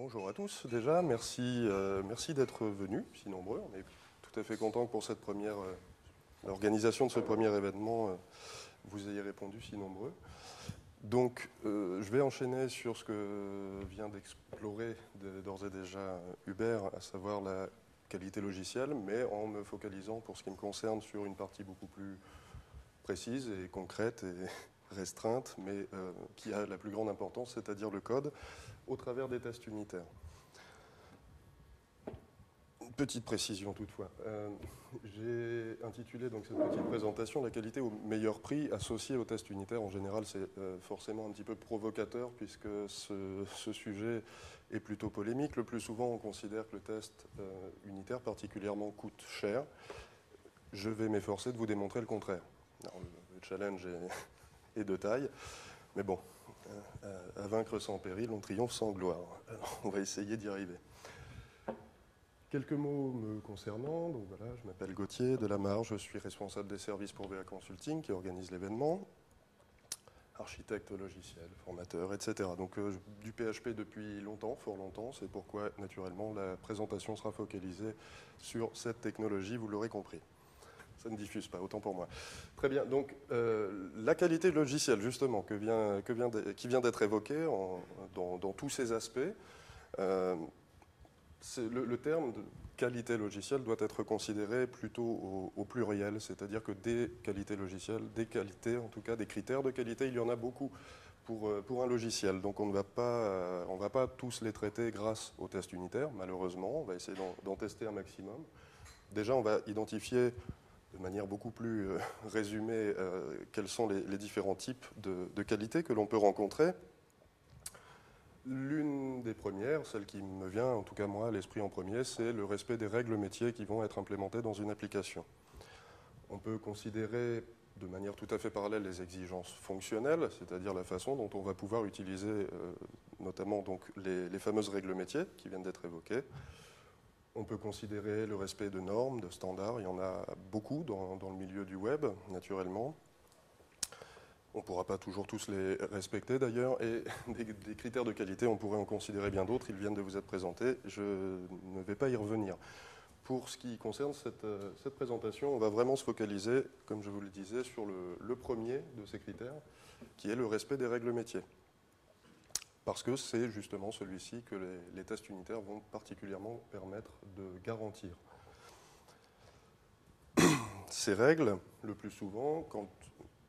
Bonjour à tous déjà, merci d'être venus, si nombreux. On est tout à fait content que pour cette l'organisation de ce premier événement, vous ayez répondu si nombreux. Donc je vais enchaîner sur ce que vient d'explorer d'ores et déjà Hubert, à savoir la qualité logicielle, mais en me focalisant pour ce qui me concerne sur une partie beaucoup plus précise et concrète et restreinte, mais qui a la plus grande importance, c'est-à-dire le code, au travers des tests unitaires. Une petite précision toutefois. J'ai intitulé donc cette petite présentation la qualité au meilleur prix associée aux tests unitaires. En général, c'est forcément un petit peu provocateur puisque ce sujet est plutôt polémique. Le plus souvent, on considère que le test unitaire particulièrement coûte cher. Je vais m'efforcer de vous démontrer le contraire. Alors, le challenge est de taille, mais bon, à vaincre sans péril, on triomphe sans gloire. Alors, on va essayer d'y arriver. Quelques mots me concernant. Donc voilà, je m'appelle Gauthier Delamarre, je suis responsable des services pour VA Consulting qui organise l'événement, architecte logiciel, formateur, etc. Donc du PHP depuis longtemps, fort longtemps, c'est pourquoi naturellement la présentation sera focalisée sur cette technologie, vous l'aurez compris. Ça ne diffuse pas, autant pour moi. Très bien, donc la qualité logicielle, justement, qui vient d'être évoquée dans tous ses aspects, le terme de qualité logicielle doit être considéré plutôt au pluriel, c'est-à-dire que des qualités logicielles, des qualités, en tout cas des critères de qualité, il y en a beaucoup pour un logiciel. Donc on ne va pas tous les traiter grâce aux tests unitaires, malheureusement. On va essayer d'en tester un maximum. Déjà, on va identifier de manière beaucoup plus résumée quels sont les différents types de qualités que l'on peut rencontrer. L'une des premières, celle qui me vient, en tout cas moi, à l'esprit en premier, c'est le respect des règles métiers qui vont être implémentées dans une application. On peut considérer de manière tout à fait parallèle les exigences fonctionnelles, c'est-à-dire la façon dont on va pouvoir utiliser notamment donc, les fameuses règles métiers qui viennent d'être évoquées. On peut considérer le respect de normes, de standards, il y en a beaucoup dans le milieu du web, naturellement. On ne pourra pas toujours tous les respecter d'ailleurs, et des critères de qualité, on pourrait en considérer bien d'autres, ils viennent de vous être présentés, je ne vais pas y revenir. Pour ce qui concerne cette présentation, on va vraiment se focaliser, comme je vous le disais, sur le premier de ces critères, qui est le respect des règles métiers. Parce que c'est justement celui-ci que les tests unitaires vont particulièrement permettre de garantir. Ces règles, le plus souvent, quand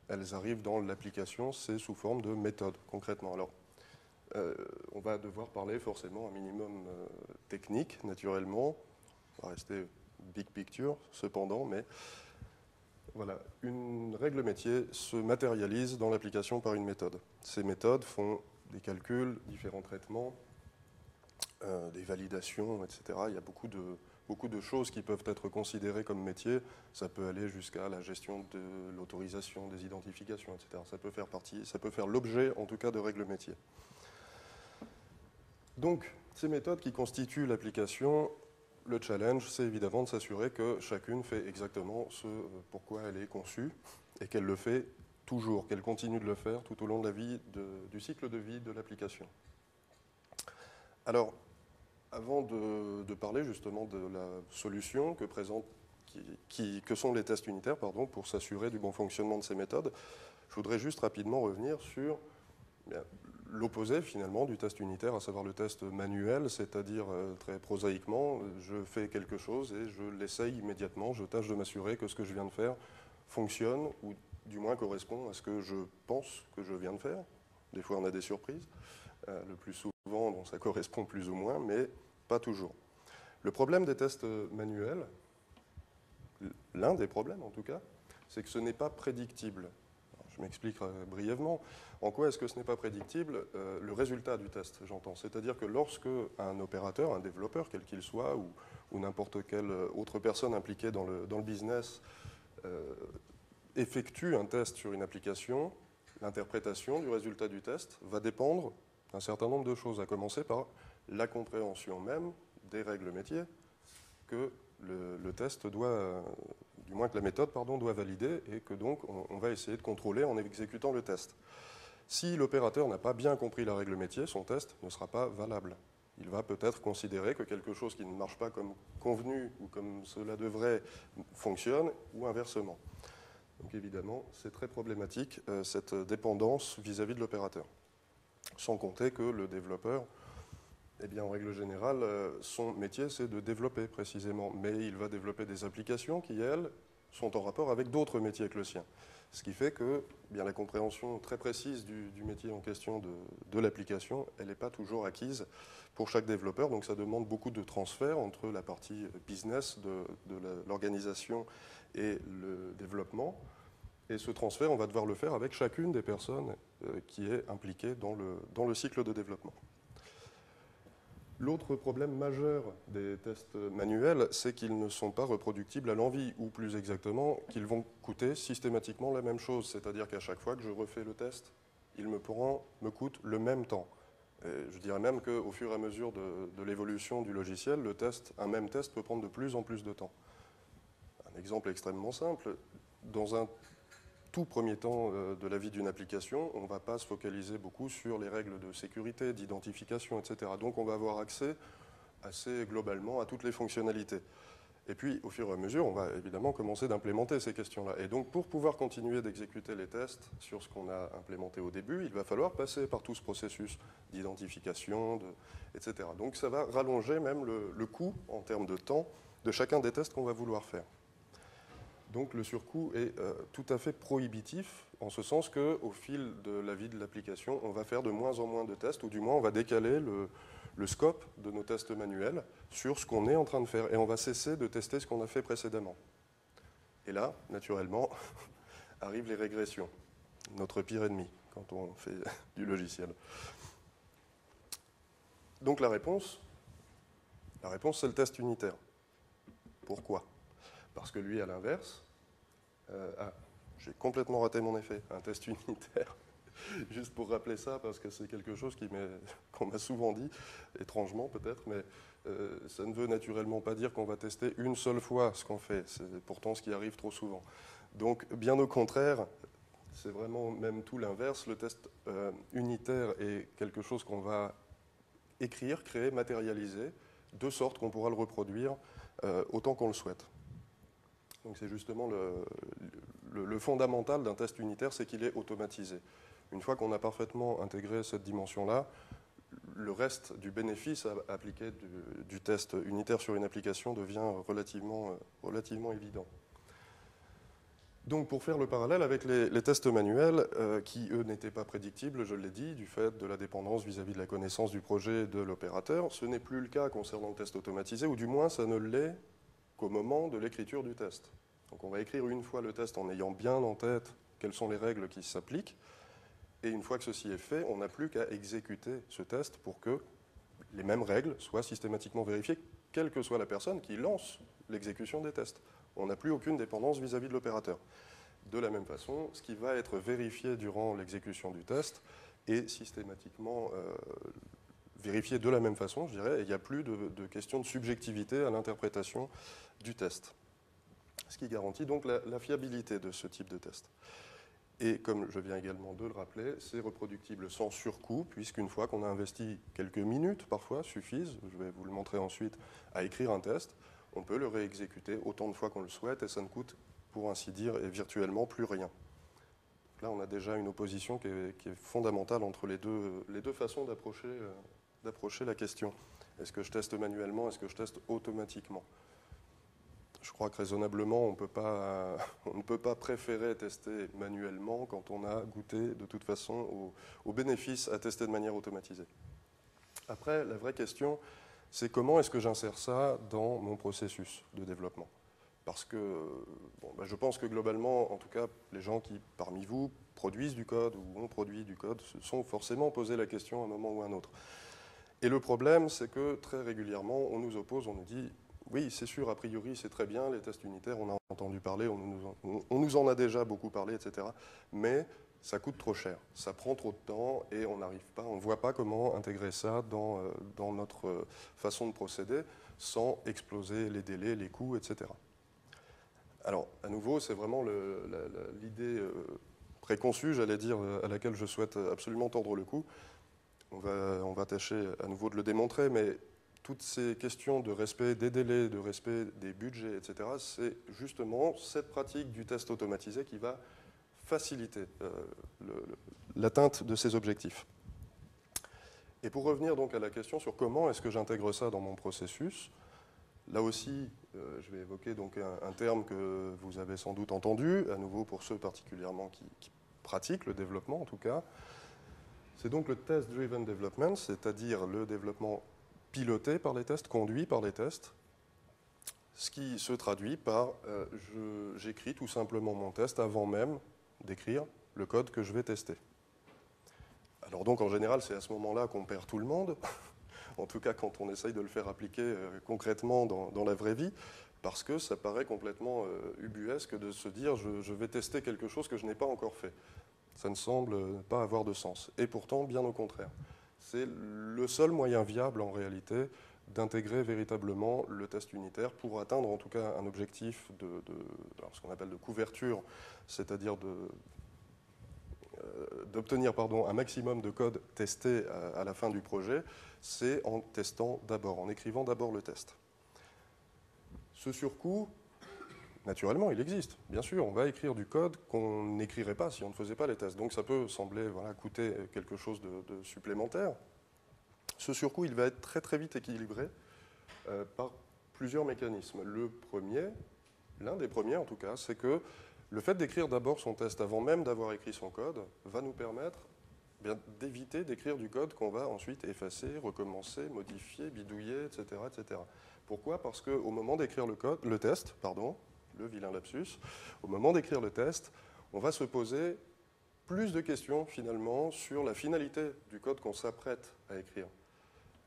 elles arrivent dans l'application, c'est sous forme de méthode, concrètement. Alors, on va devoir parler forcément un minimum technique, naturellement. On va rester big picture, cependant, mais voilà, une règle métier se matérialise dans l'application par une méthode. Ces méthodes font des calculs, différents traitements, des validations, etc. Il y a beaucoup de choses qui peuvent être considérées comme métiers. Ça peut aller jusqu'à la gestion de l'autorisation, des identifications, etc. Ça peut faire l'objet, en tout cas, de règles métiers. Donc, ces méthodes qui constituent l'application, le challenge, c'est évidemment de s'assurer que chacune fait exactement ce pourquoi elle est conçue et qu'elle le fait toujours, qu'elle continue de le faire tout au long de la vie, du cycle de vie de l'application. Alors, avant de parler justement de la solution que sont les tests unitaires pour s'assurer du bon fonctionnement de ces méthodes, je voudrais juste rapidement revenir sur l'opposé finalement du test unitaire, à savoir le test manuel, c'est-à-dire très prosaïquement, je fais quelque chose et je l'essaye immédiatement, je tâche de m'assurer que ce que je viens de faire fonctionne ou du moins correspond à ce que je pense que je viens de faire. Des fois on a des surprises, le plus souvent bon, ça correspond plus ou moins, mais pas toujours. Le problème des tests manuels, l'un des problèmes en tout cas, c'est que ce n'est pas prédictible. Alors, je m'explique brièvement. En quoi est-ce que ce n'est pas prédictible? Le résultat du test, j'entends. C'est-à-dire que lorsque un opérateur, un développeur, quel qu'il soit, ou n'importe quelle autre personne impliquée dans le business, effectue un test sur une application, l'interprétation du résultat du test va dépendre d'un certain nombre de choses, à commencer par la compréhension même des règles métiers que le test doit, du moins que la méthode, doit valider et que donc on va essayer de contrôler en exécutant le test. Si l'opérateur n'a pas bien compris la règle métier, son test ne sera pas valable. Il va peut-être considérer que quelque chose qui ne marche pas comme convenu ou comme cela devrait fonctionne, ou inversement. Donc évidemment, c'est très problématique, cette dépendance vis-à-vis de l'opérateur. Sans compter que le développeur, eh bien, en règle générale, son métier, c'est de développer précisément. Mais il va développer des applications qui, elles, sont en rapport avec d'autres métiers que le sien. Ce qui fait que eh bien, la compréhension très précise du métier en question de l'application, elle n'est pas toujours acquise pour chaque développeur. Donc ça demande beaucoup de transfert entre la partie business de l'organisation et le développement. Et ce transfert, on va devoir le faire avec chacune des personnes qui est impliquée dans le cycle de développement. L'autre problème majeur des tests manuels, c'est qu'ils ne sont pas reproductibles à l'envi, ou plus exactement, qu'ils vont coûter systématiquement la même chose. C'est-à-dire qu'à chaque fois que je refais le test, il me coûte le même temps. Et je dirais même qu'au fur et à mesure de l'évolution du logiciel, un même test peut prendre de plus en plus de temps. Un exemple extrêmement simple, dans un tout premier temps de la vie d'une application, on ne va pas se focaliser beaucoup sur les règles de sécurité, d'identification, etc. Donc on va avoir accès assez globalement à toutes les fonctionnalités. Et puis, au fur et à mesure, on va évidemment commencer d'implémenter ces questions-là. Et donc, pour pouvoir continuer d'exécuter les tests sur ce qu'on a implémenté au début, il va falloir passer par tout ce processus d'identification, etc. Donc ça va rallonger même le coût en termes de temps de chacun des tests qu'on va vouloir faire. Donc le surcoût est tout à fait prohibitif, en ce sens qu'au fil de la vie de l'application, on va faire de moins en moins de tests, ou du moins on va décaler le scope de nos tests manuels sur ce qu'on est en train de faire, et on va cesser de tester ce qu'on a fait précédemment. Et là, naturellement, arrivent les régressions, notre pire ennemi quand on fait du logiciel. Donc la réponse c'est le test unitaire. Pourquoi ? Parce que lui, à l'inverse, j'ai complètement raté mon effet, un test unitaire. Juste pour rappeler ça, parce que c'est quelque chose qu'on m'a souvent dit, étrangement peut-être, mais ça ne veut naturellement pas dire qu'on va tester une seule fois ce qu'on fait. C'est pourtant ce qui arrive trop souvent. Donc, bien au contraire, c'est vraiment même tout l'inverse. Le test unitaire est quelque chose qu'on va écrire, créer, matérialiser, de sorte qu'on pourra le reproduire autant qu'on le souhaite. Donc c'est justement le fondamental d'un test unitaire, c'est qu'il est automatisé. Une fois qu'on a parfaitement intégré cette dimension-là, le reste du bénéfice à appliquer du test unitaire sur une application devient relativement évident. Donc pour faire le parallèle avec les tests manuels, qui eux n'étaient pas prédictibles, je l'ai dit, du fait de la dépendance vis-à-vis de la connaissance du projet de l'opérateur, ce n'est plus le cas concernant le test automatisé, ou du moins ça ne l'est qu'au moment de l'écriture du test. Donc on va écrire une fois le test en ayant bien en tête quelles sont les règles qui s'appliquent, et une fois que ceci est fait, on n'a plus qu'à exécuter ce test pour que les mêmes règles soient systématiquement vérifiées, quelle que soit la personne qui lance l'exécution des tests. On n'a plus aucune dépendance vis-à-vis de l'opérateur. De la même façon, ce qui va être vérifié durant l'exécution du test est systématiquement vérifié de la même façon, je dirais, et il n'y a plus de question de subjectivité à l'interprétation du test. Ce qui garantit donc la fiabilité de ce type de test. Et comme je viens également de le rappeler, c'est reproductible sans surcoût, puisqu'une fois qu'on a investi quelques minutes, parfois, suffisent, je vais vous le montrer ensuite, à écrire un test, on peut le réexécuter autant de fois qu'on le souhaite, et ça ne coûte, pour ainsi dire, et virtuellement plus rien. Là, on a déjà une opposition qui est fondamentale entre les deux façons d'approcher la question. Est-ce que je teste manuellement, est-ce que je teste automatiquement ? Je crois que raisonnablement, on ne peut pas préférer tester manuellement quand on a goûté de toute façon aux bénéfices à tester de manière automatisée. Après, la vraie question, c'est comment est-ce que j'insère ça dans mon processus de développement ? Parce que je pense que globalement, en tout cas, les gens qui, parmi vous, produisent du code ou ont produit du code se sont forcément posé la question à un moment ou à un autre. Et le problème, c'est que très régulièrement, on nous oppose, on nous dit « Oui, c'est sûr, a priori, c'est très bien, les tests unitaires, on a entendu parler, on nous en a déjà beaucoup parlé, etc. Mais ça coûte trop cher, ça prend trop de temps et on ne voit pas comment intégrer ça dans notre façon de procéder sans exploser les délais, les coûts, etc. » Alors, à nouveau, c'est vraiment l'idée préconçue, j'allais dire, à laquelle je souhaite absolument tordre le cou. on va tâcher à nouveau de le démontrer, mais toutes ces questions de respect des délais, de respect des budgets, etc., c'est justement cette pratique du test automatisé qui va faciliter l'atteinte de ces objectifs. Et pour revenir donc à la question sur comment est-ce que j'intègre ça dans mon processus, là aussi, je vais évoquer donc un terme que vous avez sans doute entendu, à nouveau pour ceux particulièrement qui pratiquent le développement en tout cas. C'est donc le test-driven development, c'est-à-dire le développement piloté par les tests, conduit par les tests, ce qui se traduit par j'écris tout simplement mon test avant même d'écrire le code que je vais tester. Alors donc en général, c'est à ce moment-là qu'on perd tout le monde, en tout cas quand on essaye de le faire appliquer concrètement dans la vraie vie, parce que ça paraît complètement ubuesque de se dire je vais tester quelque chose que je n'ai pas encore fait. Ça ne semble pas avoir de sens. Et pourtant, bien au contraire. C'est le seul moyen viable en réalité d'intégrer véritablement le test unitaire pour atteindre en tout cas un objectif alors ce qu'on appelle de couverture, c'est-à-dire d'obtenir un maximum de code testé à la fin du projet, c'est en testant d'abord, en écrivant d'abord le test. Ce surcoût, naturellement, il existe. Bien sûr, on va écrire du code qu'on n'écrirait pas si on ne faisait pas les tests. Donc ça peut sembler coûter quelque chose de supplémentaire. Ce surcoût, il va être très très vite équilibré par plusieurs mécanismes. L'un des premiers en tout cas, c'est que le fait d'écrire d'abord son test avant même d'avoir écrit son code va nous permettre d'éviter d'écrire du code qu'on va ensuite effacer, recommencer, modifier, bidouiller, etc. etc. Pourquoi ? Parce qu'au moment d'écrire le test, le vilain lapsus, au moment d'écrire le test, on va se poser plus de questions finalement sur la finalité du code qu'on s'apprête à écrire.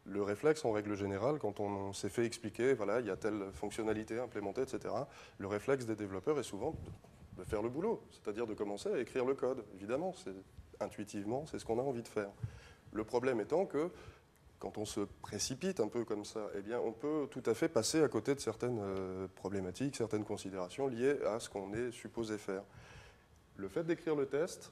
Le réflexe, en règle générale, quand on s'est fait expliquer, voilà, il y a telle fonctionnalité implémentée, etc., le réflexe des développeurs est souvent de faire le boulot, c'est-à-dire de commencer à écrire le code. Évidemment, intuitivement, c'est ce qu'on a envie de faire. Le problème étant que quand on se précipite un peu comme ça, eh bien, on peut tout à fait passer à côté de certaines problématiques, certaines considérations liées à ce qu'on est supposé faire. Le fait d'écrire le test,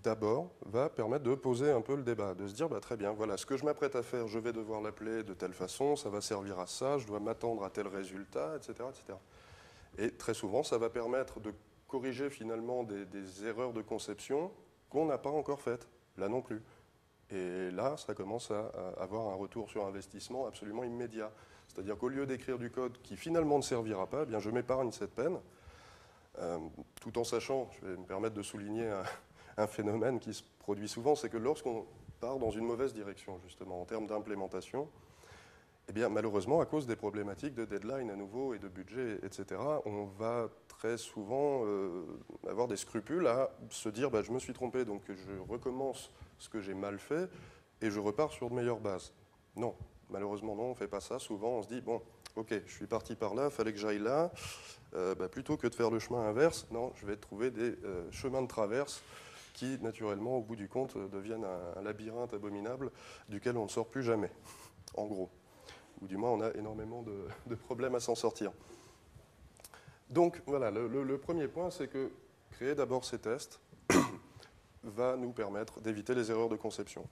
d'abord, va permettre de poser un peu le débat, de se dire, très bien, voilà, ce que je m'apprête à faire, je vais devoir l'appeler de telle façon, ça va servir à ça, je dois m'attendre à tel résultat, etc., etc. Et très souvent, ça va permettre de corriger finalement des erreurs de conception qu'on n'a pas encore faites, là non plus. Et là, ça commence à avoir un retour sur investissement absolument immédiat. C'est-à-dire qu'au lieu d'écrire du code qui finalement ne servira pas, eh bien, je m'épargne cette peine, tout en sachant, je vais me permettre de souligner un phénomène qui se produit souvent, c'est que lorsqu'on part dans une mauvaise direction, justement, en termes d'implémentation, eh bien, malheureusement, à cause des problématiques de deadline à nouveau et de budget, etc., on va très souvent avoir des scrupules à se dire je me suis trompé, donc je recommence ce que j'ai mal fait et je repars sur de meilleures bases. Non, malheureusement, non, on ne fait pas ça. Souvent, on se dit ok, je suis parti par là, il fallait que j'aille là. Plutôt que de faire le chemin inverse, non, je vais trouver des chemins de traverse qui, naturellement, au bout du compte, deviennent un labyrinthe abominable duquel on ne sort plus jamais, en gros. Ou du moins, on a énormément de problèmes à s'en sortir. Donc, voilà, le premier point, c'est que créer d'abord ces tests va nous permettre d'éviter les erreurs de conception.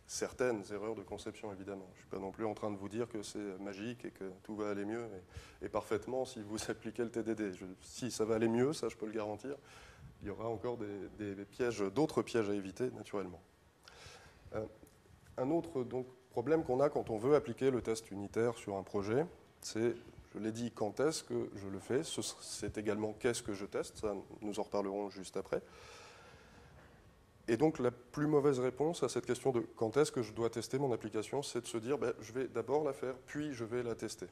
Certaines erreurs de conception, évidemment. Je ne suis pas non plus en train de vous dire que c'est magique et que tout va aller mieux et parfaitement si vous appliquez le TDD. Si ça va aller mieux, ça je peux le garantir, il y aura encore d'autres pièges à éviter, naturellement. Un autre problème qu'on a quand on veut appliquer le test unitaire sur un projet, c'est, je l'ai dit, quand est-ce que je le fais, c'est également qu'est-ce que je teste, ça nous en reparlerons juste après. Et donc la plus mauvaise réponse à cette question de quand est-ce que je dois tester mon application, c'est de se dire je vais d'abord la faire, puis je vais la tester.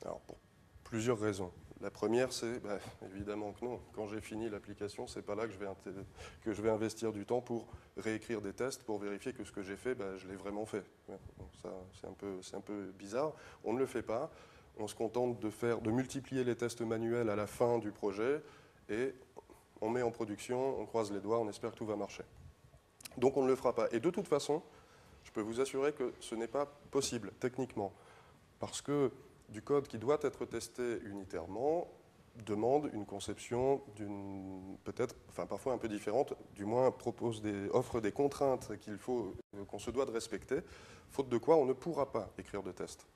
Alors pour plusieurs raisons. La première, c'est évidemment que non. Quand j'ai fini l'application, c'est pas là que je vais investir du temps pour réécrire des tests, pour vérifier que ce que j'ai fait, je l'ai vraiment fait. Donc ça, c'est un peu bizarre. On ne le fait pas. On se contente de multiplier les tests manuels à la fin du projet et on met en production, on croise les doigts, on espère que tout va marcher. Donc on ne le fera pas. Et de toute façon, je peux vous assurer que ce n'est pas possible techniquement, parce que du code qui doit être testé unitairement demande une conception peut-être, enfin parfois un peu différente, du moins offre des contraintes qu'on se doit de respecter, faute de quoi on ne pourra pas écrire de tests,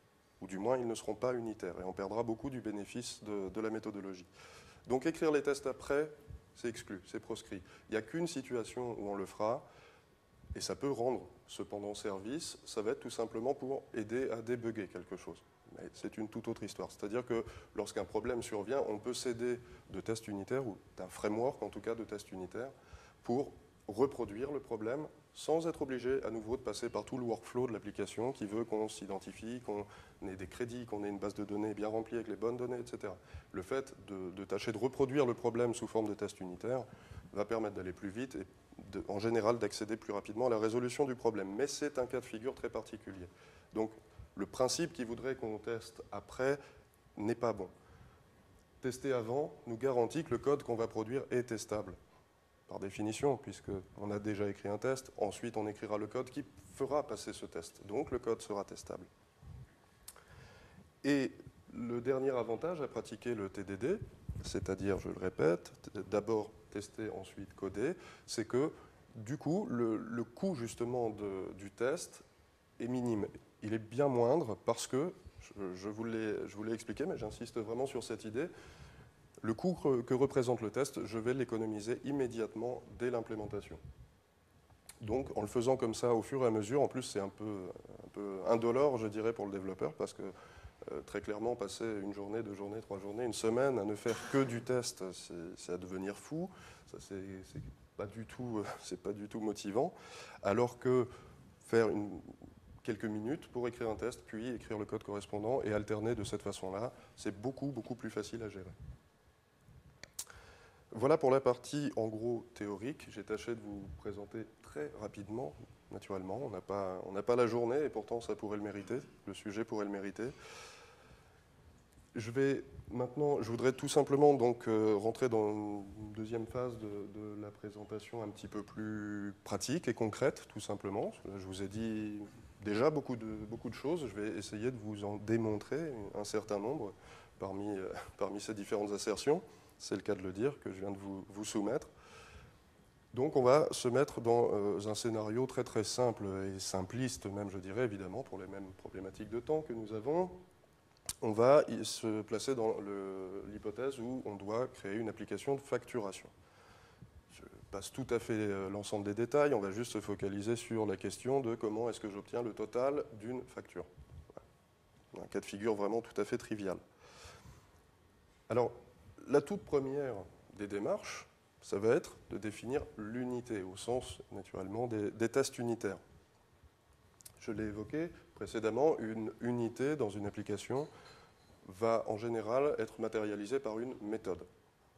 ou du moins ils ne seront pas unitaires, et on perdra beaucoup du bénéfice de la méthodologie. Donc écrire les tests après, c'est exclu, c'est proscrit. Il n'y a qu'une situation où on le fera, et ça peut rendre cependant service, ça va être tout simplement pour aider à débugger quelque chose. Mais c'est une toute autre histoire. C'est-à-dire que lorsqu'un problème survient, on peut s'aider de tests unitaires, ou d'un framework en tout cas de tests unitaires, pour reproduire le problème sans être obligé à nouveau de passer par tout le workflow de l'application qui veut qu'on s'identifie, qu'on ait des crédits, qu'on ait une base de données bien remplie avec les bonnes données, etc. Le fait de tâcher de reproduire le problème sous forme de tests unitaires va permettre d'aller plus vite et en général d'accéder plus rapidement à la résolution du problème. Mais c'est un cas de figure très particulier. Donc le principe qui voudrait qu'on teste après n'est pas bon. Tester avant nous garantit que le code qu'on va produire est testable, par définition, puisqu'on a déjà écrit un test, ensuite on écrira le code qui fera passer ce test. Donc le code sera testable. Et le dernier avantage à pratiquer le TDD, c'est-à-dire, je le répète, d'abord tester, ensuite coder, c'est que du coup, le coût justement du test est minime. Il est bien moindre parce que, je vous l'ai expliqué, mais j'insiste vraiment sur cette idée, le coût que représente le test, je vais l'économiser immédiatement dès l'implémentation. Donc, en le faisant comme ça au fur et à mesure, en plus c'est un peu indolore, je dirais, pour le développeur, parce que très clairement, passer une journée, 2 journées, 3 journées, une semaine à ne faire que du test, c'est à devenir fou. Ça, c'est pas du tout motivant. Alors que faire quelques minutes pour écrire un test, puis écrire le code correspondant et alterner de cette façon-là, c'est beaucoup, beaucoup plus facile à gérer. Voilà pour la partie, en gros, théorique. J'ai tâché de vous présenter très rapidement, naturellement. On n'a pas la journée, et pourtant, ça pourrait le mériter. Le sujet pourrait le mériter. Je voudrais tout simplement donc rentrer dans une deuxième phase de la présentation un petit peu plus pratique et concrète, tout simplement. Je vous ai dit déjà beaucoup de choses. Je vais essayer de vous en démontrer un certain nombre parmi ces différentes assertions. C'est le cas de le dire, que je viens de vous soumettre. Donc on va se mettre dans un scénario très très simple et simpliste même, je dirais, évidemment, pour les mêmes problématiques de temps que nous avons. On va se placer dans l'hypothèse où on doit créer une application de facturation. Je passe tout à fait l'ensemble des détails, on va juste se focaliser sur la question de comment est-ce que j'obtiens le total d'une facture. Voilà. Un cas de figure vraiment tout à fait trivial. Alors, la toute première des démarches, ça va être de définir l'unité, au sens, naturellement, des tests unitaires. Je l'ai évoqué précédemment, une unité dans une application va en général être matérialisée par une méthode.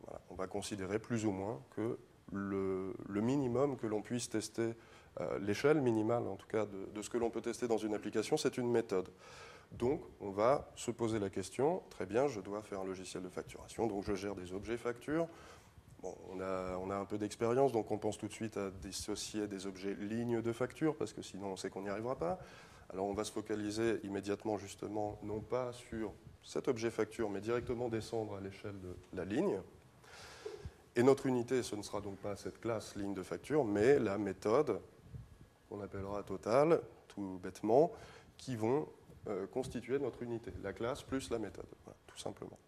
Voilà. On va considérer plus ou moins que le minimum que l'on puisse tester, l'échelle minimale en tout cas de ce que l'on peut tester dans une application, c'est une méthode. Donc on va se poser la question, très bien, je dois faire un logiciel de facturation, donc je gère des objets factures. Bon, on a un peu d'expérience, donc on pense tout de suite à dissocier des objets lignes de facture, parce que sinon on sait qu'on n'y arrivera pas. Alors on va se focaliser immédiatement justement, non pas sur cet objet facture, mais directement descendre à l'échelle de la ligne. Et notre unité, ce ne sera donc pas cette classe ligne de facture, mais la méthode qu'on appellera total, tout bêtement, qui vont constituer notre unité, la classe plus la méthode, voilà, tout simplement.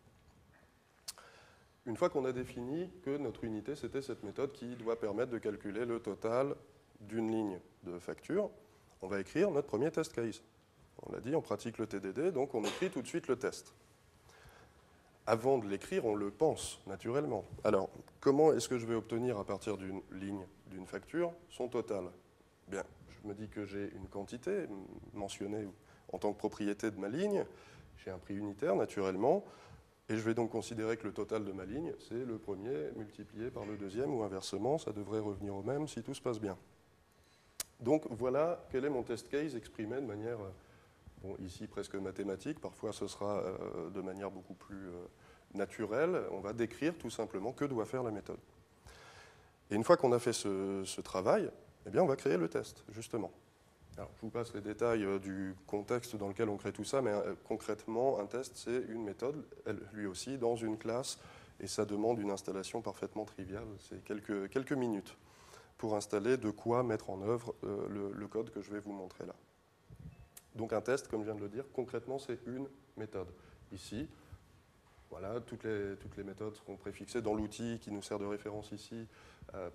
Une fois qu'on a défini que notre unité, c'était cette méthode qui doit permettre de calculer le total d'une ligne de facture, on va écrire notre premier test case. On l'a dit, on pratique le TDD, donc on écrit tout de suite le test. Avant de l'écrire, on le pense, naturellement. Alors, comment est-ce que je vais obtenir, à partir d'une ligne, d'une facture, son total? Bien, je me dis que j'ai une quantité mentionnée en tant que propriété de ma ligne, j'ai un prix unitaire, naturellement, et je vais donc considérer que le total de ma ligne, c'est le premier multiplié par le deuxième, ou inversement, ça devrait revenir au même si tout se passe bien. Donc voilà quel est mon test case exprimé de manière, bon, ici presque mathématique, parfois ce sera de manière beaucoup plus naturelle. On va décrire tout simplement que doit faire la méthode. Et une fois qu'on a fait ce travail, eh bien on va créer le test, justement. Alors, je vous passe les détails du contexte dans lequel on crée tout ça, mais concrètement, un test, c'est une méthode, elle, lui aussi, dans une classe Et ça demande une installation parfaitement triviale, c'est quelques minutes pour installer de quoi mettre en œuvre le code que je vais vous montrer là. Donc un test, comme je viens de le dire, concrètement, c'est une méthode. Ici, voilà, toutes les méthodes seront préfixées dans l'outil qui nous sert de référence ici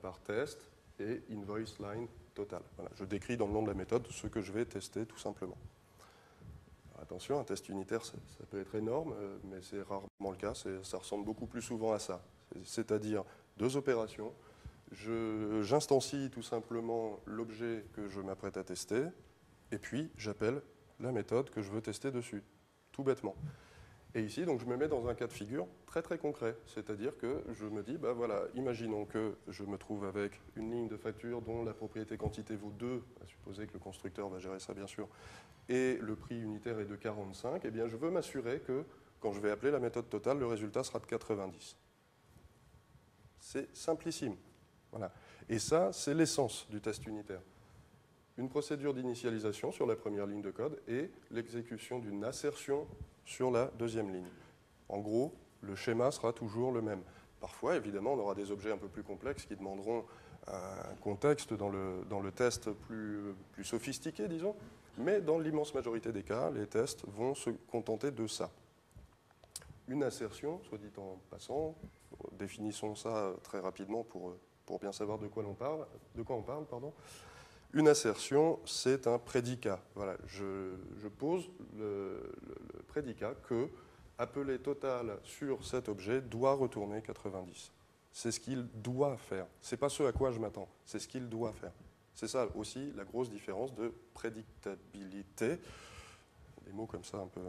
par test et invoice line total. Voilà, je décris dans le nom de la méthode ce que je vais tester tout simplement. Alors, attention, un test unitaire, ça peut être énorme, mais c'est rarement le cas. Ça ressemble beaucoup plus souvent à ça. C'est-à-dire deux opérations. J'instancie tout simplement l'objet que je m'apprête à tester, et puis j'appelle la méthode que je veux tester dessus, tout bêtement. Et ici, donc, je me mets dans un cas de figure très très concret, c'est-à-dire que je me dis, bah voilà, imaginons que je me trouve avec une ligne de facture dont la propriété quantité vaut 2, à supposer que le constructeur va gérer ça bien sûr, et le prix unitaire est de 45, eh bien je veux m'assurer que quand je vais appeler la méthode totale, le résultat sera de 90. C'est simplissime. Voilà. Et ça, c'est l'essence du test unitaire. Une procédure d'initialisation sur la première ligne de code et l'exécution d'une assertion sur la deuxième ligne. En gros, le schéma sera toujours le même. Parfois, évidemment, on aura des objets un peu plus complexes qui demanderont un contexte dans le test plus sophistiqué, disons, mais dans l'immense majorité des cas, les tests vont se contenter de ça. Une assertion, soit dit en passant, définissons ça très rapidement pour bien savoir de quoi on parle. Une assertion, c'est un prédicat. Voilà, je pose le prédicat que appeler total sur cet objet doit retourner 90. C'est ce qu'il doit faire. Ce n'est pas ce à quoi je m'attends, c'est ce qu'il doit faire. C'est ça aussi la grosse différence de prédictabilité. Des mots comme ça, un peu,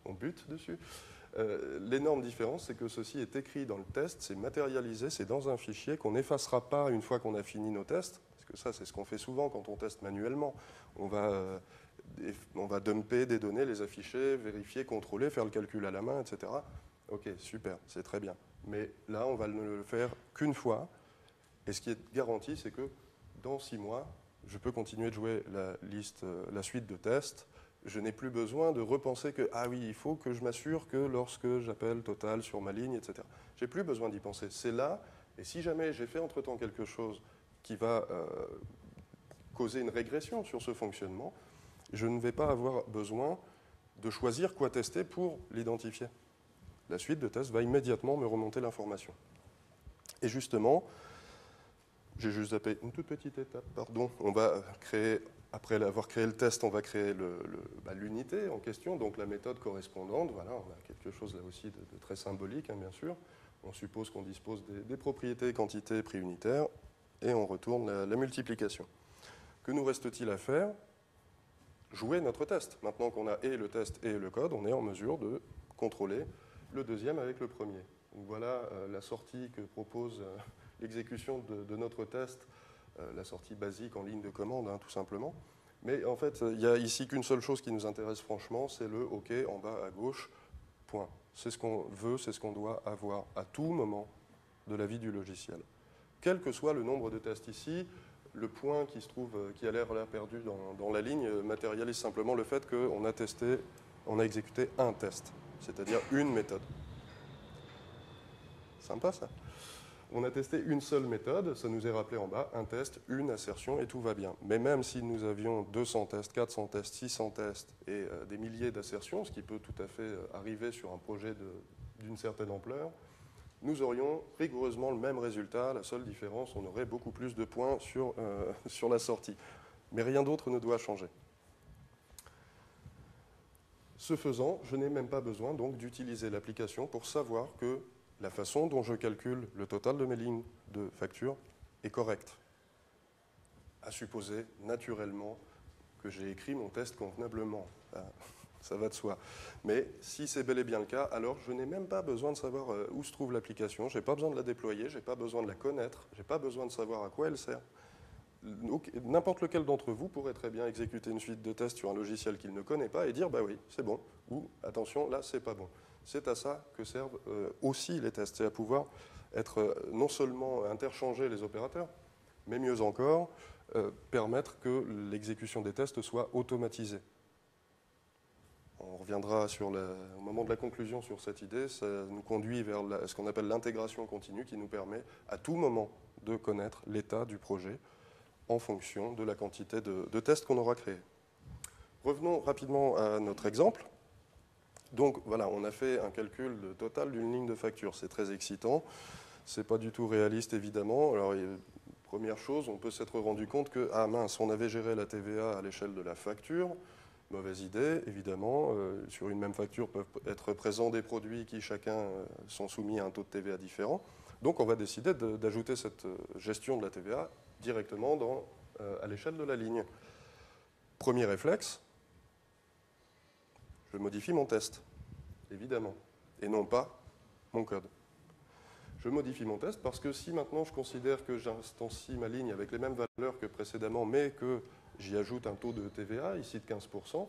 on bute dessus. L'énorme différence, c'est que ceci est écrit dans le test, c'est matérialisé, c'est dans un fichier qu'on n'effacera pas une fois qu'on a fini nos tests, parce que ça, c'est ce qu'on fait souvent quand on teste manuellement. On va dumper des données, les afficher, vérifier, contrôler, faire le calcul à la main, etc. Ok, super, c'est très bien. Mais là, on va ne le faire qu'une fois, et ce qui est garanti, c'est que dans 6 mois, je peux continuer de jouer la suite de tests. Je n'ai plus besoin de repenser que, ah oui, il faut que je m'assure que lorsque j'appelle total sur ma ligne, etc. Je n'ai plus besoin d'y penser. C'est là, et si jamais j'ai fait entre-temps quelque chose qui va causer une régression sur ce fonctionnement, je ne vais pas avoir besoin de choisir quoi tester pour l'identifier. La suite de tests va immédiatement me remonter l'information. Et justement, j'ai juste zappé une toute petite étape, pardon. On va créer, après avoir créé le test, on va créer l'unité en question, donc la méthode correspondante. Voilà, on a quelque chose là aussi de très symbolique, hein, bien sûr. On suppose qu'on dispose des propriétés, quantité, prix unitaire, et on retourne la multiplication. Que nous reste-t-il à faire? Jouer notre test. Maintenant qu'on a et le test et le code, on est en mesure de contrôler le deuxième avec le premier. Donc voilà la sortie que propose l'exécution de notre test, la sortie basique en ligne de commande, hein, tout simplement. Mais en fait, il n'y a ici qu'une seule chose qui nous intéresse franchement, c'est le OK en bas à gauche, point. C'est ce qu'on veut, c'est ce qu'on doit avoir à tout moment de la vie du logiciel. Quel que soit le nombre de tests ici, le point qui se trouve, qui a l'air là perdu dans la ligne, matérialise simplement le fait qu'on a exécuté un test, c'est-à-dire une méthode. Sympa ça. On a testé une seule méthode, ça nous est rappelé en bas, un test, une assertion et tout va bien. Mais même si nous avions 200 tests, 400 tests, 600 tests et des milliers d'assertions, ce qui peut tout à fait arriver sur un projet d'une certaine ampleur, nous aurions rigoureusement le même résultat. La seule différence, on aurait beaucoup plus de points sur la sortie. Mais rien d'autre ne doit changer. Ce faisant, je n'ai même pas besoin donc d'utiliser l'application pour savoir que la façon dont je calcule le total de mes lignes de facture est correcte. À supposer naturellement que j'ai écrit mon test convenablement. Ça va de soi. Mais si c'est bel et bien le cas, alors je n'ai même pas besoin de savoir où se trouve l'application, je n'ai pas besoin de la déployer, je n'ai pas besoin de la connaître, je n'ai pas besoin de savoir à quoi elle sert. N'importe lequel d'entre vous pourrait très bien exécuter une suite de tests sur un logiciel qu'il ne connaît pas et dire bah oui, c'est bon, ou attention, là c'est pas bon. C'est à ça que servent aussi les tests, c'est à pouvoir être non seulement interchanger les opérateurs, mais mieux encore, permettre que l'exécution des tests soit automatisée. On reviendra au moment de la conclusion sur cette idée. Ça nous conduit vers ce qu'on appelle l'intégration continue, qui nous permet à tout moment de connaître l'état du projet en fonction de la quantité de tests qu'on aura créés. Revenons rapidement à notre exemple. Donc voilà, on a fait un calcul total d'une ligne de facture. C'est très excitant. Ce n'est pas du tout réaliste, évidemment. Alors, première chose, on peut s'être rendu compte que, ah mince, on avait géré la TVA à l'échelle de la facture. Mauvaise idée, évidemment. Sur une même facture peuvent être présents des produits qui, chacun, sont soumis à un taux de TVA différent. Donc, on va décider d'ajouter cette gestion de la TVA directement à l'échelle de la ligne. Premier réflexe, je modifie mon test, évidemment, et non pas mon code. Je modifie mon test parce que si maintenant je considère que j'instancie ma ligne avec les mêmes valeurs que précédemment, mais que j'y ajoute un taux de TVA, ici de 15%,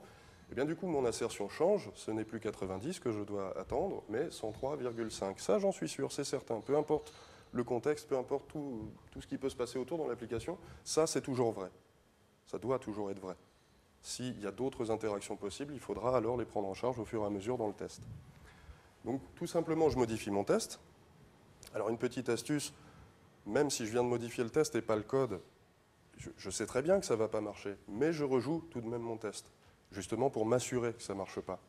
et bien du coup mon assertion change, ce n'est plus 90 que je dois attendre, mais 103,5. Ça j'en suis sûr, c'est certain, peu importe le contexte, peu importe tout ce qui peut se passer autour dans l'application, ça c'est toujours vrai. Ça doit toujours être vrai. S'il y a d'autres interactions possibles, il faudra alors les prendre en charge au fur et à mesure dans le test. Donc tout simplement je modifie mon test. Alors une petite astuce, même si je viens de modifier le test et pas le code, je sais très bien que ça ne va pas marcher, mais je rejoue tout de même mon test, justement pour m'assurer que ça ne marche pas.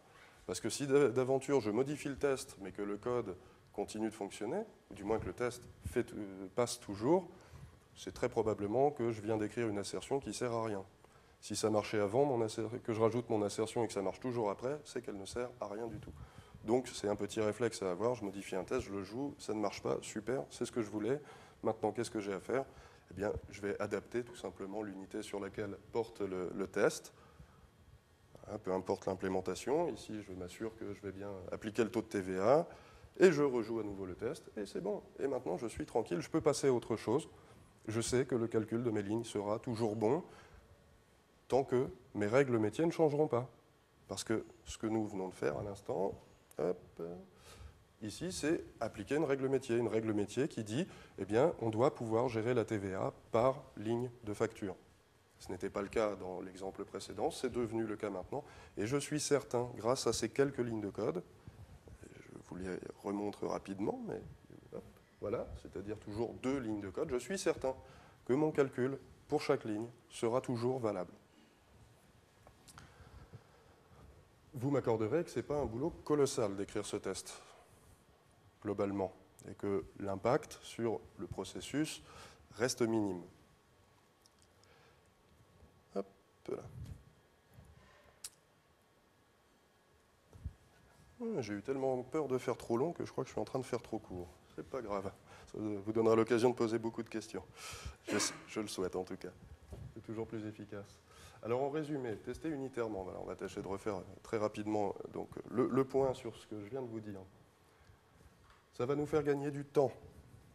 Parce que si d'aventure je modifie le test, mais que le code continue de fonctionner, ou du moins que le test passe toujours, c'est très probablement que je viens d'écrire une assertion qui ne sert à rien. Si ça marchait avant, que je rajoute mon assertion et que ça marche toujours après, c'est qu'elle ne sert à rien du tout. Donc c'est un petit réflexe à avoir, je modifie un test, je le joue, ça ne marche pas, super, c'est ce que je voulais. Maintenant, qu'est-ce que j'ai à faire? Eh bien, je vais adapter tout simplement l'unité sur laquelle porte le test, peu importe l'implémentation. Ici, je m'assure que je vais bien appliquer le taux de TVA, et je rejoue à nouveau le test, et c'est bon. Et maintenant, je suis tranquille, je peux passer à autre chose. Je sais que le calcul de mes lignes sera toujours bon, tant que mes règles métiers ne changeront pas. Parce que ce que nous venons de faire à l'instant, ici, c'est appliquer une règle métier qui dit, eh bien, on doit pouvoir gérer la TVA par ligne de facture. Ce n'était pas le cas dans l'exemple précédent, c'est devenu le cas maintenant, et je suis certain, grâce à ces quelques lignes de code, je vous les remontre rapidement, mais hop, voilà, c'est-à-dire toujours 2 lignes de code, je suis certain que mon calcul pour chaque ligne sera toujours valable. Vous m'accorderez que ce n'est pas un boulot colossal d'écrire ce test, globalement, et que l'impact sur le processus reste minime. Hop là. J'ai eu tellement peur de faire trop long que je crois que je suis en train de faire trop court. C'est pas grave, ça vous donnera l'occasion de poser beaucoup de questions. Je le souhaite en tout cas. C'est toujours plus efficace. Alors en résumé, tester unitairement. Voilà, on va tâcher de refaire très rapidement donc, le point sur ce que je viens de vous dire. Ça va nous faire gagner du temps.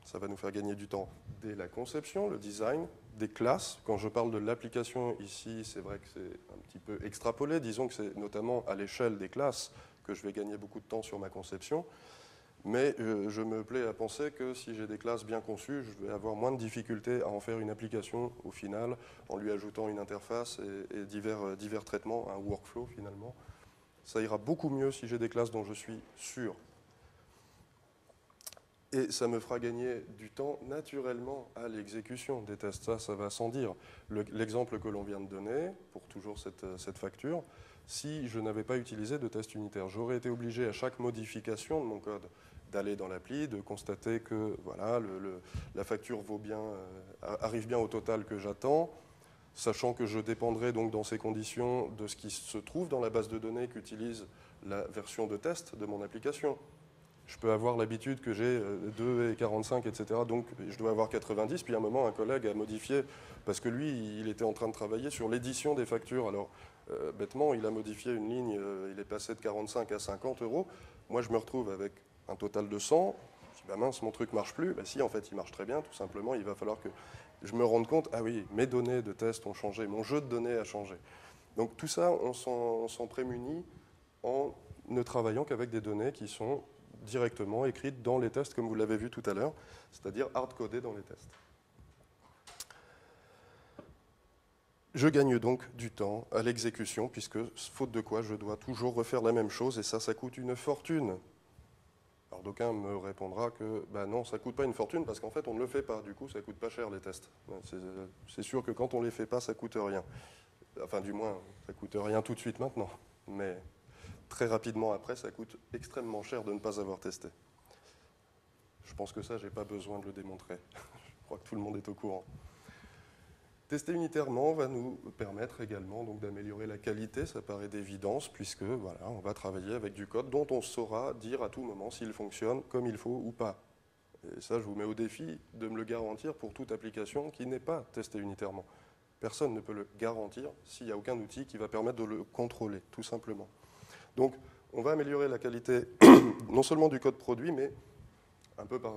Ça va nous faire gagner du temps dès la conception, le design, des classes. Quand je parle de l'application ici, c'est vrai que c'est un petit peu extrapolé. Disons que c'est notamment à l'échelle des classes que je vais gagner beaucoup de temps sur ma conception. Mais je me plais à penser que si j'ai des classes bien conçues, je vais avoir moins de difficultés à en faire une application au final, en lui ajoutant une interface et divers traitements, un workflow finalement. Ça ira beaucoup mieux si j'ai des classes dont je suis sûr. Et ça me fera gagner du temps naturellement à l'exécution des tests. Ça va sans dire. L'exemple que l'on vient de donner, pour toujours cette facture, si je n'avais pas utilisé de test unitaire, j'aurais été obligé à chaque modification de mon code d'aller dans l'appli, de constater que voilà, la facture arrive bien au total que j'attends, sachant que je dépendrai donc dans ces conditions de ce qui se trouve dans la base de données qu'utilise la version de test de mon application. Je peux avoir l'habitude que j'ai 2 et 45, etc. Donc je dois avoir 90. Puis à un moment, un collègue a modifié, parce que lui, il était en train de travailler sur l'édition des factures. Alors, bêtement, il a modifié une ligne, il est passé de 45 à 50 euros. Moi, je me retrouve avec un total de 100. Je dis, bah mince, mon truc ne marche plus. Bah si, en fait, il marche très bien. Tout simplement, il va falloir que je me rende compte, ah oui, mes données de test ont changé, mon jeu de données a changé. Donc tout ça, on s'en prémunit en ne travaillant qu'avec des données qui sont directement écrites dans les tests, comme vous l'avez vu tout à l'heure, c'est-à-dire hard-codées dans les tests. Je gagne donc du temps à l'exécution, puisque, faute de quoi, je dois toujours refaire la même chose, et ça coûte une fortune. Alors d'aucuns me répondra que bah non, ça ne coûte pas une fortune, parce qu'en fait, on ne le fait pas. Du coup, ça ne coûte pas cher, les tests. C'est sûr que quand on ne les fait pas, ça ne coûte rien. Enfin, du moins, ça ne coûte rien tout de suite maintenant. Mais très rapidement après, ça coûte extrêmement cher de ne pas avoir testé. Je pense que ça, je n'ai pas besoin de le démontrer. Je crois que tout le monde est au courant. Tester unitairement va nous permettre également d'améliorer la qualité, ça paraît d'évidence, puisque voilà, on va travailler avec du code dont on saura dire à tout moment s'il fonctionne comme il faut ou pas. Et ça, je vous mets au défi de me le garantir pour toute application qui n'est pas testée unitairement. Personne ne peut le garantir s'il n'y a aucun outil qui va permettre de le contrôler, tout simplement. Donc, on va améliorer la qualité non seulement du code produit, mais un peu par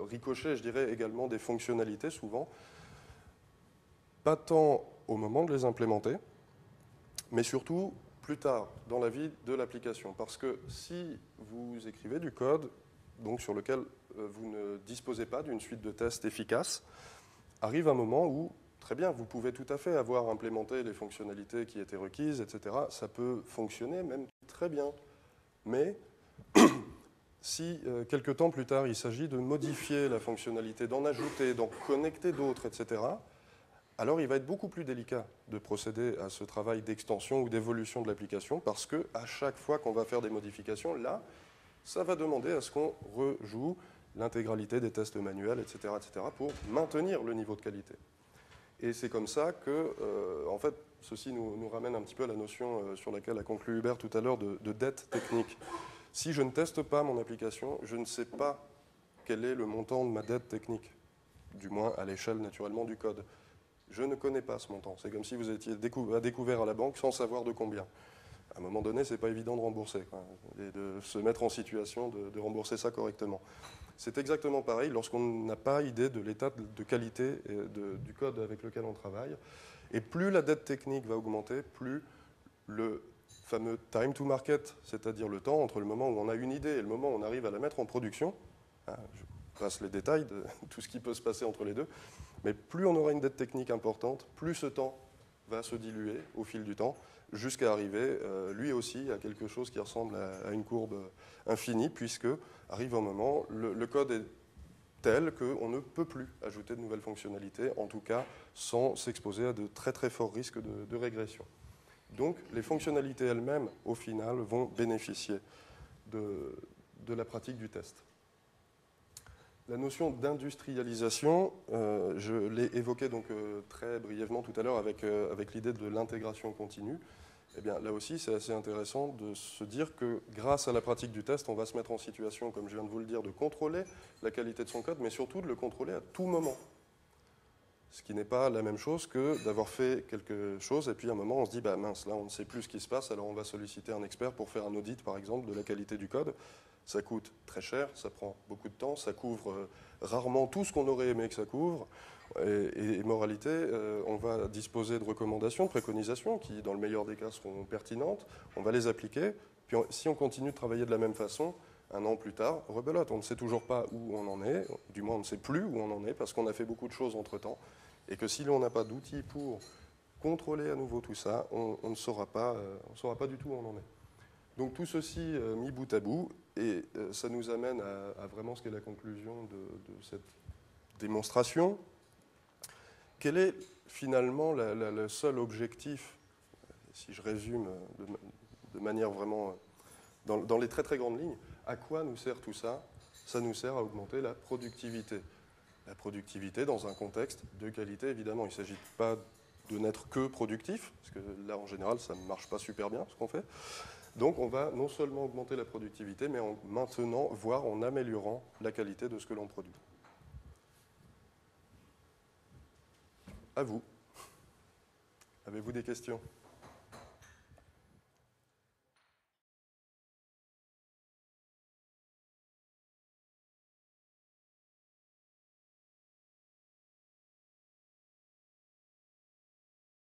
ricochet, je dirais, également des fonctionnalités, souvent. Pas tant au moment de les implémenter, mais surtout plus tard dans la vie de l'application. Parce que si vous écrivez du code donc sur lequel vous ne disposez pas d'une suite de tests efficace, arrive un moment où, très bien, vous pouvez tout à fait avoir implémenté les fonctionnalités qui étaient requises, etc. Ça peut fonctionner même très bien. Mais si quelque temps plus tard, il s'agit de modifier la fonctionnalité, d'en ajouter, d'en connecter d'autres, etc., alors il va être beaucoup plus délicat de procéder à ce travail d'extension ou d'évolution de l'application parce qu'à chaque fois qu'on va faire des modifications, là, ça va demander à ce qu'on rejoue l'intégralité des tests manuels, etc., pour maintenir le niveau de qualité. Et c'est comme ça que, en fait, ceci nous ramène un petit peu à la notion sur laquelle a conclu Hubert tout à l'heure de dette technique. Si je ne teste pas mon application, je ne sais pas quel est le montant de ma dette technique, du moins à l'échelle naturellement du code. Je ne connais pas ce montant. C'est comme si vous étiez à découvert à la banque sans savoir de combien. À un moment donné, ce n'est pas évident de rembourser et de se mettre en situation de rembourser ça correctement. C'est exactement pareil lorsqu'on n'a pas idée de l'état de qualité du code avec lequel on travaille. Et plus la dette technique va augmenter, plus le fameux time to market, c'est-à-dire le temps entre le moment où on a une idée et le moment où on arrive à la mettre en production, je passe les détails de tout ce qui peut se passer entre les deux, mais plus on aura une dette technique importante, plus ce temps va se diluer au fil du temps, jusqu'à arriver, lui aussi, à quelque chose qui ressemble à une courbe infinie, puisque arrive un moment, le code est tel qu'on ne peut plus ajouter de nouvelles fonctionnalités, en tout cas sans s'exposer à de très très forts risques de régression. Donc les fonctionnalités elles-mêmes, au final, vont bénéficier de la pratique du test. La notion d'industrialisation, je l'ai évoquée donc très brièvement tout à l'heure avec l'idée de l'intégration continue. Eh bien, là aussi, c'est assez intéressant de se dire que grâce à la pratique du test, on va se mettre en situation, comme je viens de vous le dire, de contrôler la qualité de son code, mais surtout de le contrôler à tout moment. Ce qui n'est pas la même chose que d'avoir fait quelque chose et puis à un moment on se dit bah mince, là on ne sait plus ce qui se passe, alors on va solliciter un expert pour faire un audit par exemple de la qualité du code. Ça coûte très cher, ça prend beaucoup de temps, ça couvre rarement tout ce qu'on aurait aimé que ça couvre. Et moralité, on va disposer de recommandations, de préconisations qui, dans le meilleur des cas, seront pertinentes. On va les appliquer. Puis si on continue de travailler de la même façon, un an plus tard, rebelote. On ne sait toujours pas où on en est, du moins on ne sait plus où on en est parce qu'on a fait beaucoup de choses entre-temps. Et que si l'on n'a pas d'outils pour contrôler à nouveau tout ça, on ne saura pas du tout où on en est. Donc tout ceci mis bout à bout, et ça nous amène à vraiment ce qu'est la conclusion de cette démonstration. Quel est finalement le seul objectif, si je résume de manière vraiment dans les très très grandes lignes, à quoi nous sert tout ça? Ça nous sert à augmenter la productivité. La productivité dans un contexte de qualité, évidemment. Il ne s'agit pas de n'être que productif, parce que là, en général, ça ne marche pas super bien, ce qu'on fait. Donc, on va non seulement augmenter la productivité, mais en maintenant, voire en améliorant la qualité de ce que l'on produit. À vous. Avez-vous des questions ?